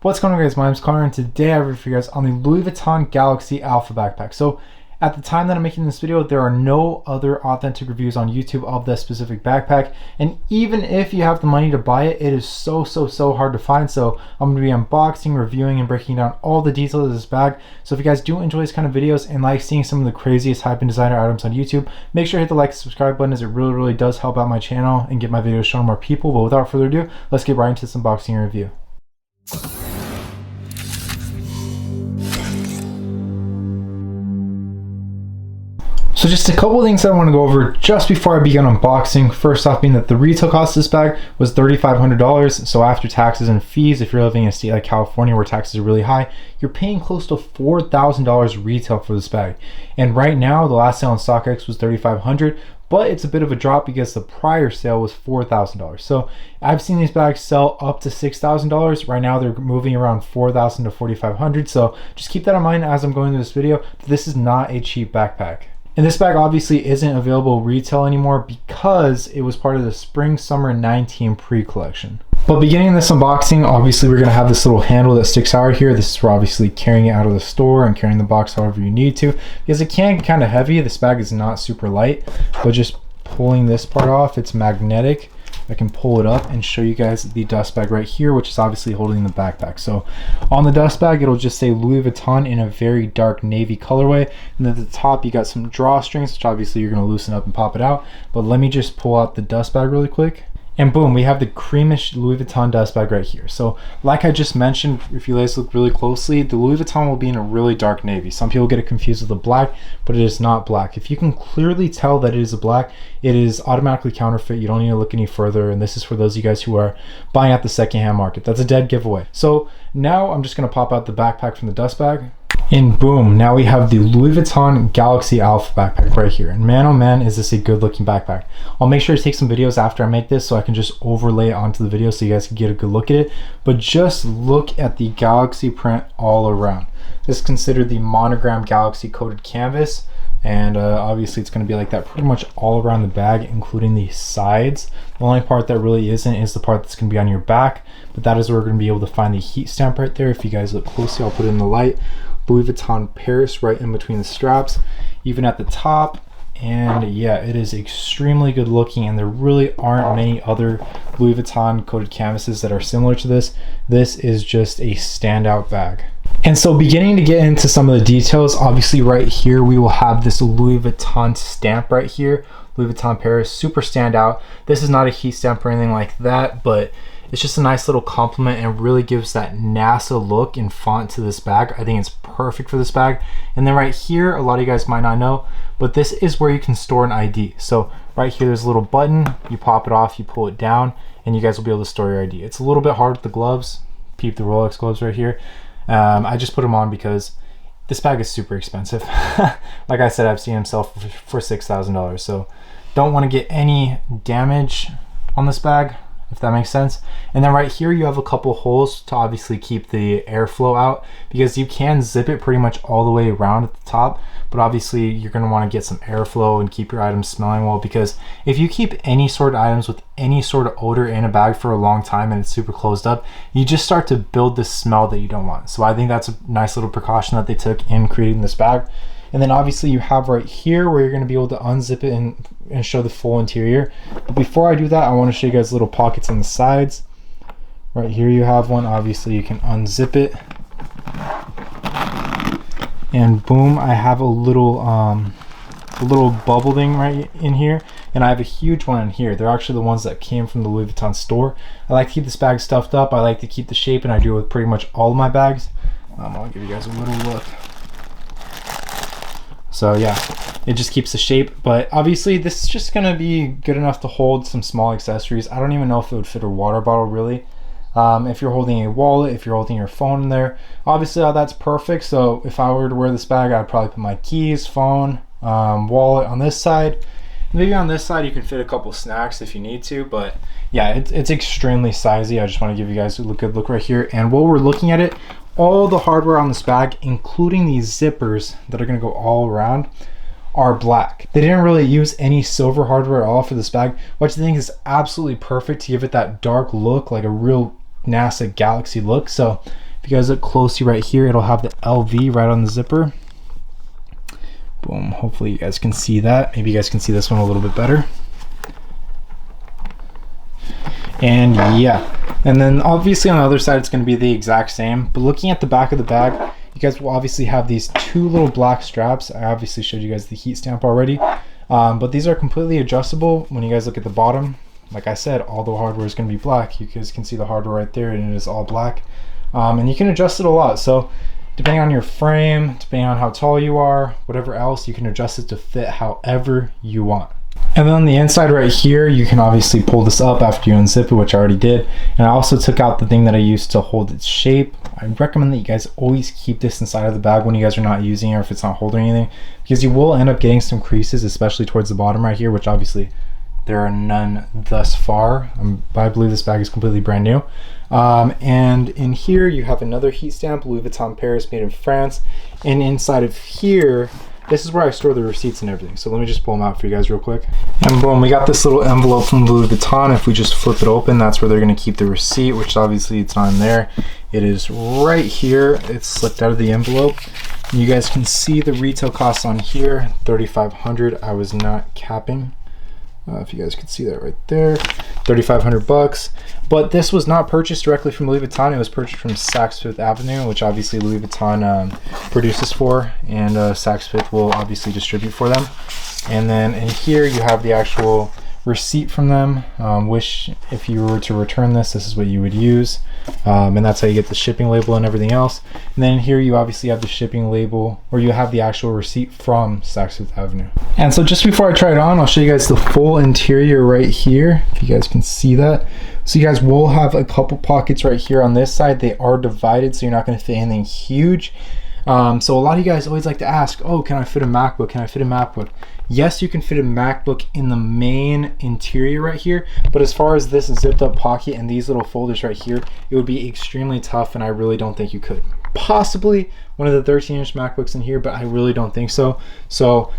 What's going on, guys? My name's Connor and today I have for you guys on the Louis Vuitton Galaxy Alpha backpack. So at the time that I'm making this video, there are no other authentic reviews on YouTube of this specific backpack, and even if you have the money to buy it, it is so hard to find. So I'm going to be unboxing, reviewing, and breaking down all the details of this bag. So if you guys do enjoy this kind of videos and like seeing some of the craziest hype and designer items on YouTube, make sure to hit the like and subscribe button, as it really does help out my channel and get my videos shown to more people. But without further ado, let's get right into this unboxing and review. So just a couple things I want to go over just before I begin unboxing. First off, being that the retail cost of this bag was $3,500. So after taxes and fees, if you're living in a state like California where taxes are really high, you're paying close to $4,000 retail for this bag. And right now, the last sale on StockX was $3,500, but it's a bit of a drop because the prior sale was $4,000. So I've seen these bags sell up to $6,000. Right now they're moving around $4,000 to $4,500. So just keep that in mind as I'm going through this video. This is not a cheap backpack. And this bag obviously isn't available retail anymore because it was part of the Spring Summer 19 pre-collection. But beginning this unboxing, obviously we're going to have this little handle that sticks out here. This is for obviously carrying it out of the store and carrying the box however you need to, because it can get kind of heavy. This bag is not super light, but just pulling this part off, it's magnetic. I can pull it up and show you guys the dust bag right here, which is obviously holding the backpack. So on the dust bag, it'll just say Louis Vuitton in a very dark navy colorway. And then at the top, you got some drawstrings, which obviously you're going to loosen up and pop it out. But let me just pull out the dust bag really quick. And boom, we have the creamish Louis Vuitton dust bag right here. So like I just mentioned, if you guys look really closely, the Louis Vuitton will be in a really dark navy. Some people get it confused with the black, but it is not black. If you can clearly tell that it is a black, it is automatically counterfeit. You don't need to look any further. And this is for those of you guys who are buying at the secondhand market. That's a dead giveaway. So now I'm just going to pop out the backpack from the dust bag. And boom, now we have the Louis Vuitton Galaxy Alpha backpack right here. And man, oh man, is this a good looking backpack. I'll make sure to take some videos after I make this so I can just overlay it onto the video so you guys can get a good look at it. But just look at the Galaxy print all around. This is considered the monogram Galaxy coated canvas. And obviously it's going to be like that pretty much all around the bag, including the sides. The only part that really isn't is the part that's going to be on your back. But that is where we're going to be able to find the heat stamp right there. If you guys look closely, I'll put it in the light. Louis Vuitton Paris right in between the straps, even at the top. And yeah, it is extremely good looking, and there really aren't many other Louis Vuitton coated canvases that are similar to this. This is just a standout bag. And so beginning to get into some of the details, obviously right here we will have this Louis Vuitton stamp right here, Louis Vuitton Paris, super standout. This is not a heat stamp or anything like that, but it's just a nice little compliment and really gives that NASA look and font to this bag. I think it's perfect for this bag. And then right here, a lot of you guys might not know, but this is where you can store an ID. So right here, there's a little button, you pop it off, you pull it down, and you guys will be able to store your ID. It's a little bit hard with the gloves. Peep the Rolex gloves right here. I just put them on because this bag is super expensive. Like I said, I've seen them sell for $6,000. So don't want to get any damage on this bag, if that makes sense. And then right here you have a couple holes to obviously keep the airflow out, because you can zip it pretty much all the way around at the top, but obviously you're going to want to get some airflow and keep your items smelling well, because if you keep any sort of items with any sort of odor in a bag for a long time and it's super closed up, you just start to build this smell that you don't want. So I think that's a nice little precaution that they took in creating this bag. And then obviously you have right here where you're going to be able to unzip it and show the full interior. But before I do that, I want to show you guys little pockets on the sides. Right here you have one. Obviously you can unzip it. And boom, I have a little bubble thing right in here. And I have a huge one in here. They're actually the ones that came from the Louis Vuitton store. I like to keep this bag stuffed up. I like to keep the shape, and I do it with pretty much all of my bags. I'll give you guys a little look. So yeah, it just keeps the shape, but obviously this is just gonna be good enough to hold some small accessories. I don't even know if it would fit a water bottle really. If you're holding a wallet, if you're holding your phone in there, obviously that's perfect. So if I were to wear this bag, I'd probably put my keys, phone, wallet on this side. Maybe on this side you can fit a couple snacks if you need to, but yeah, it's extremely sizey. I just want to give you guys a good look right here. And while we're looking at it, all the hardware on this bag, including these zippers that are going to go all around, are black. They didn't really use any silver hardware at all for this bag, which I think is absolutely perfect to give it that dark look, like a real NASA Galaxy look. So If you guys look closely right here, it'll have the LV right on the zipper. Boom, hopefully you guys can see that. Maybe you guys can see this one a little bit better. And yeah, and then obviously on the other side it's going to be the exact same, but looking at the back of the bag, you guys will obviously have these two little black straps. I obviously showed you guys the heat stamp already, but these are completely adjustable. When you guys look at the bottom, like I said, all the hardware is going to be black. You guys can see the hardware right there, and it is all black, and you can adjust it a lot. So depending on your frame, depending on how tall you are, whatever else, you can adjust it to fit however you want. And then on the inside right here, you can obviously pull this up after you unzip it, which I already did. And I also took out the thing that I used to hold its shape. I recommend that you guys always keep this inside of the bag when you guys are not using it, or if it's not holding anything, because you will end up getting some creases, especially towards the bottom right here, which obviously there are none thus far. But I believe this bag is completely brand new. And in here you have another heat stamp, Louis Vuitton Paris, made in France. And inside of here, this is where I store the receipts and everything. So let me just pull them out for you guys real quick. And boom, we got this little envelope from Louis Vuitton. If we just flip it open, that's where they're gonna keep the receipt, which obviously it's not in there. It is right here. It's slipped out of the envelope. You guys can see the retail cost on here, $3,500. I was not capping. If you guys could see that right there, 3,500 bucks. But this was not purchased directly from Louis Vuitton. It was purchased from Saks Fifth Avenue, which obviously Louis Vuitton produces for, and Saks Fifth will obviously distribute for them. And then in here you have the actual receipt from them, which if you were to return this is what you would use, and that's how you get the shipping label and everything else. And then here you obviously have the shipping label, or you have the actual receipt from Saks Fifth Avenue. And so just before I try it on, I'll show you guys the full interior right here, if you guys can see that. So you guys will have a couple pockets right here on this side. They are divided, so you're not going to fit anything huge. So a lot of you guys always like to ask, oh, can I fit a MacBook? Can I fit a MacBook? Yes, you can fit a MacBook in the main interior right here, but as far as this zipped up pocket and these little folders right here, it would be extremely tough, and I really don't think you could. Possibly one of the 13-inch MacBooks in here, but I really don't think so. So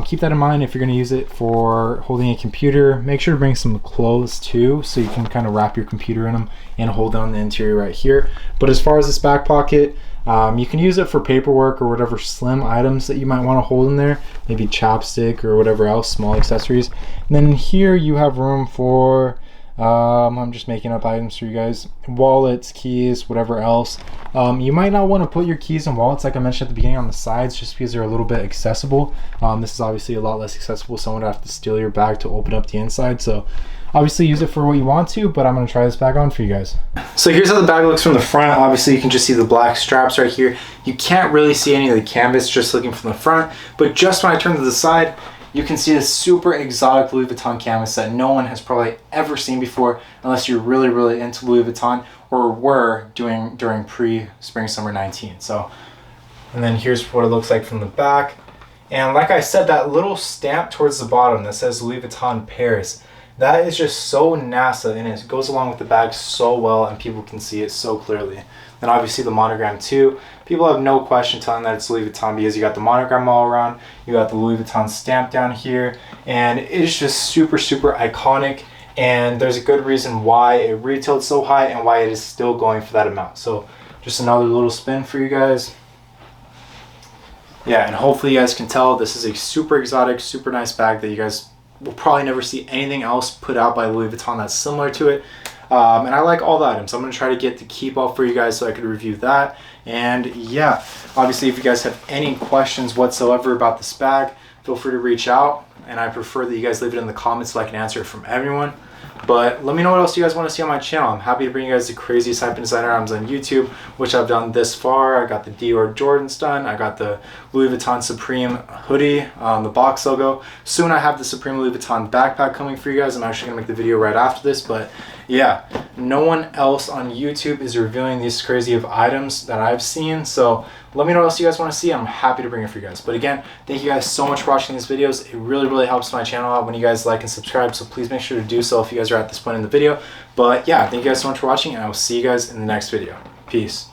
keep that in mind if you're going to use it for holding a computer. Make sure to bring some clothes too, so you can kind of wrap your computer in them and hold down the interior right here. But as far as this back pocket, you can use it for paperwork or whatever slim items that you might want to hold in there, maybe chapstick or whatever else, small accessories. And then here you have room for, I'm just making up items for you guys, wallets, keys, whatever else. You might not want to put your keys and wallets, like I mentioned at the beginning, on the sides, just because they're a little bit accessible. This is obviously a lot less accessible. Someone would have to steal your bag to open up the inside. So obviously use it for what you want to, but I'm going to try this bag on for you guys. So here's how the bag looks from the front. Obviously you can just see the black straps right here. You can't really see any of the canvas just looking from the front, but just when I turn to the side, you can see this super exotic Louis Vuitton canvas that no one has probably ever seen before, unless you're really, really into Louis Vuitton, or were doing during pre-spring summer 19. So, and then here's what it looks like from the back. And like I said, that little stamp towards the bottom that says Louis Vuitton Paris, that is just so NASA, and it goes along with the bag so well, and people can see it so clearly. Then obviously the monogram too. People have no question telling that it's Louis Vuitton, because you got the monogram all around, you got the Louis Vuitton stamp down here, and it's just super, super iconic. And there's a good reason why it retailed so high and why it is still going for that amount. So just another little spin for you guys. Yeah, and hopefully you guys can tell this is a super exotic, super nice bag that you guys will probably never see anything else put out by Louis Vuitton that's similar to it. And I like all the items. I'm going to try to get the keepall for you guys so I could review that. And yeah, obviously if you guys have any questions whatsoever about this bag, feel free to reach out. And I prefer that you guys leave it in the comments so I can answer it from everyone. But let me know what else you guys want to see on my channel. I'm happy to bring you guys the craziest hype and designer items on YouTube, which I've done this far. I got the Dior Jordans done. I got the Louis Vuitton Supreme hoodie, the box logo. Soon I have the Supreme Louis Vuitton backpack coming for you guys. I'm actually going to make the video right after this. But yeah, no one else on YouTube is reviewing these crazy of items that I've seen. So let me know what else you guys want to see. I'm happy to bring it for you guys. But again, thank you guys so much for watching these videos. It really, really helps my channel out when you guys like and subscribe. So please make sure to do so if you guys are at this point in the video. But yeah, thank you guys so much for watching, and I will see you guys in the next video. Peace.